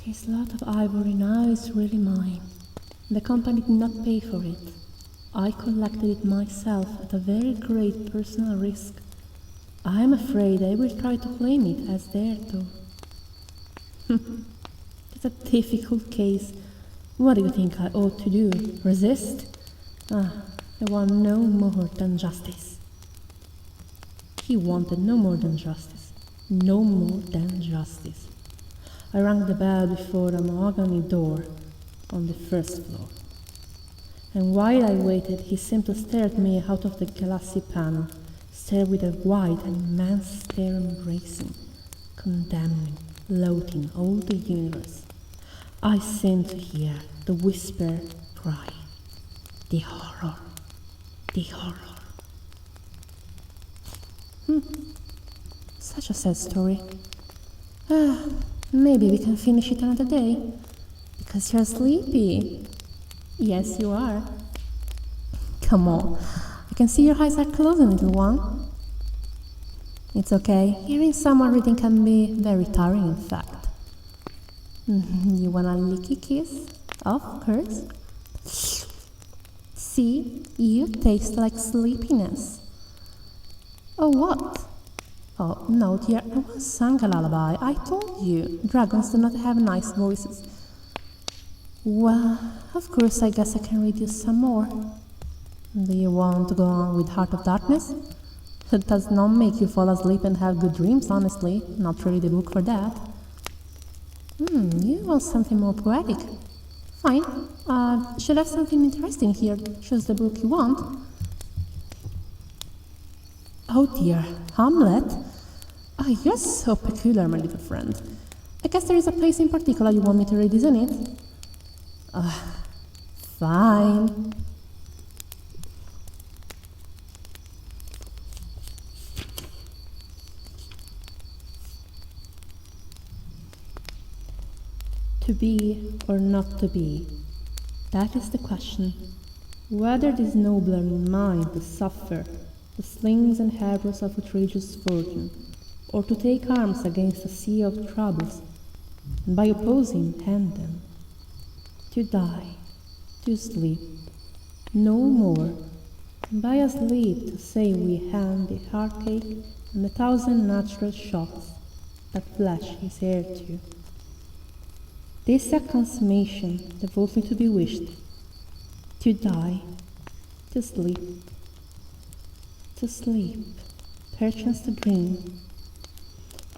His lot of ivory now is really mine. The company did not pay for it. I collected it myself at a very great personal risk. I am afraid they will try to claim it as theirs, though. It's a difficult case. What do you think I ought to do? Resist? I want no more than justice. He wanted no more than justice. No more than justice. I rang the bell before a mahogany door on the first floor. And while I waited, he simply stared at me out of the glassy panel, stared with a wide and immense stare, embracing, condemning, loathing all the universe. I seemed to hear the whisper cry, the horror, the horror. Such a sad story. Maybe we can finish it another day. Because you're sleepy. Yes, you are. Come on. I can see your eyes are closing, little one. It's okay. Hearing someone reading can be very tiring, in fact. You want a licky kiss? Of course. See, you taste like sleepiness. Oh, what? Oh, no, dear, I once sang a lullaby. I told you, dragons do not have nice voices. Well, of course, I guess I can read you some more. Do you want to go on with Heart of Darkness? It does not make you fall asleep and have good dreams, honestly. Not really the book for that. You want something more poetic. Fine. Should I have something interesting here? Choose the book you want. Oh dear, Hamlet? You're so peculiar, my little friend. I guess there is a place in particular you want me to read, isn't it? Fine. To be or not to be, that is the question. Whether it is nobler in mind to suffer the slings and arrows of outrageous fortune, or to take arms against a sea of troubles, and by opposing end them, to die, to sleep, no more, and by a sleep to say we hand the heartache and the thousand natural shocks that flesh is heir to. This is a consummation devoutly to be wished, to die, to sleep, perchance to dream.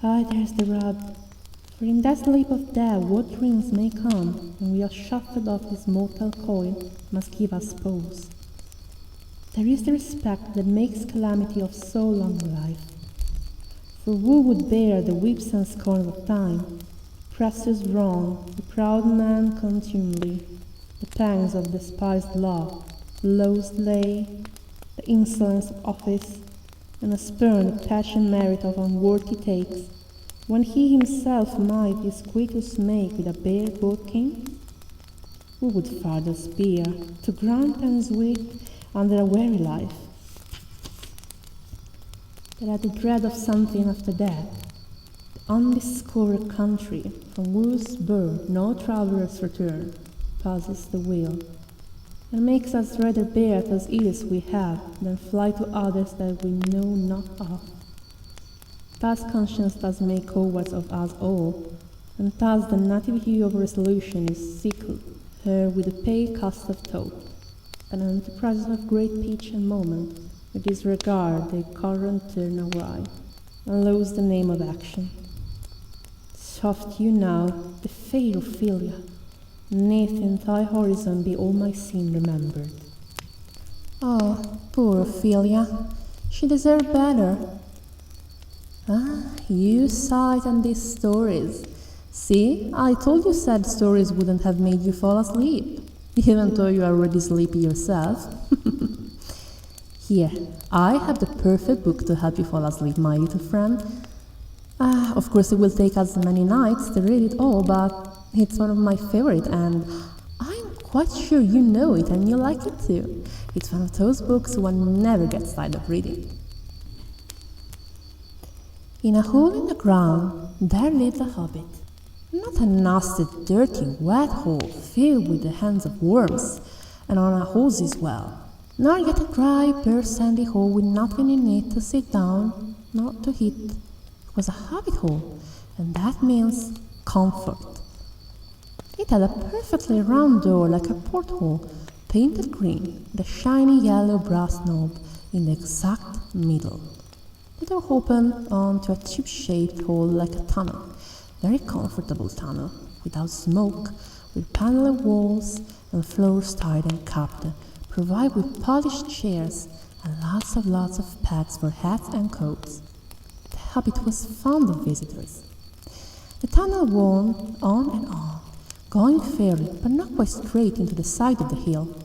There's the rub, for in that sleep of death what dreams may come, when we are shuffled off this mortal coil, must give us pause. There is the respect that makes calamity of so long life. For who would bear the whips and scorn of time, precious wrong, the proud man contumely, the pangs of despised law, the low delay, the insolence of office, and a spurn the passion merit of unworthy takes, when he himself might his quitus make with a bare bodkin? Who would farther spear, to grant and sweet under a weary life? There are the dread of something after death, the undiscovered country from whose birth no traveller's return passes the will, and makes us rather bear those ills we have than fly to others that we know not of. Thus conscience does make cowards of us all, and thus the native hue of resolution is sickled her with the pale cast of thought, and enterprises of great pitch and moment with disregard the current turn awry, and lose the name of action. Soft you now, the fair Ophelia, neath in thy horizon be all my sin remembered. Oh, poor Ophelia, she deserved better. You sighed on these stories. See, I told you sad stories wouldn't have made you fall asleep, even though you are already sleepy yourself. Here, I have the perfect book to help you fall asleep, my little friend. Of course, it will take us many nights to read it all, but it's one of my favorite, and I'm quite sure you know it and you like it too. It's one of those books one never gets tired of reading. In a hole in the ground, there lived a hobbit. Not a nasty, dirty, wet hole filled with the hands of worms, and on a hosey's well, nor yet a dry, bare, sandy hole with nothing in it to sit down, nor to eat. It was a hobbit hole, and that means comfort. It had a perfectly round door like a porthole, painted green, with a shiny yellow brass knob in the exact middle. The door opened onto a tube-shaped hole like a tunnel, very comfortable tunnel, without smoke, with paneled walls and floors tied and capped, provided with polished chairs and lots of pegs for hats and coats. The hobbit was fond of visitors. The tunnel wound on and on, going fairly, but not quite straight into the side of the hill.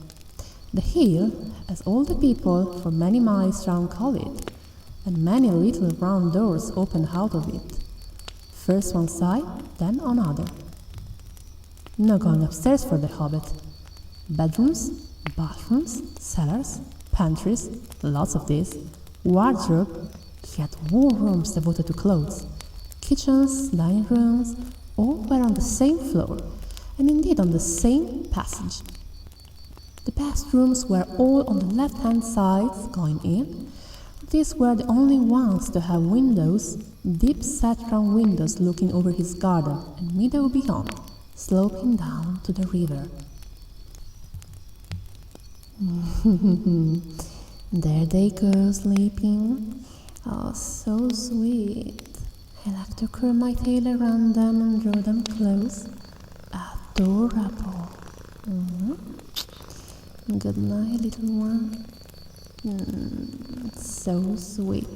The hill, as all the people for many miles round call it, and many little round doors opened out of it. First one side, then another. No going upstairs for the hobbit. Bedrooms, bathrooms, cellars, pantries, lots of this. Wardrobe, he had whole rooms devoted to clothes. Kitchens, dining rooms, all were on the same floor, and indeed on the same passage. The bathrooms were all on the left-hand side going in. These were the only ones to have windows, deep-set round windows looking over his garden and meadow beyond, sloping down to the river. There they go, sleeping. Oh, so sweet. I like to curl my tail around them and draw them close. Adorable. Good night, little one. So sweet.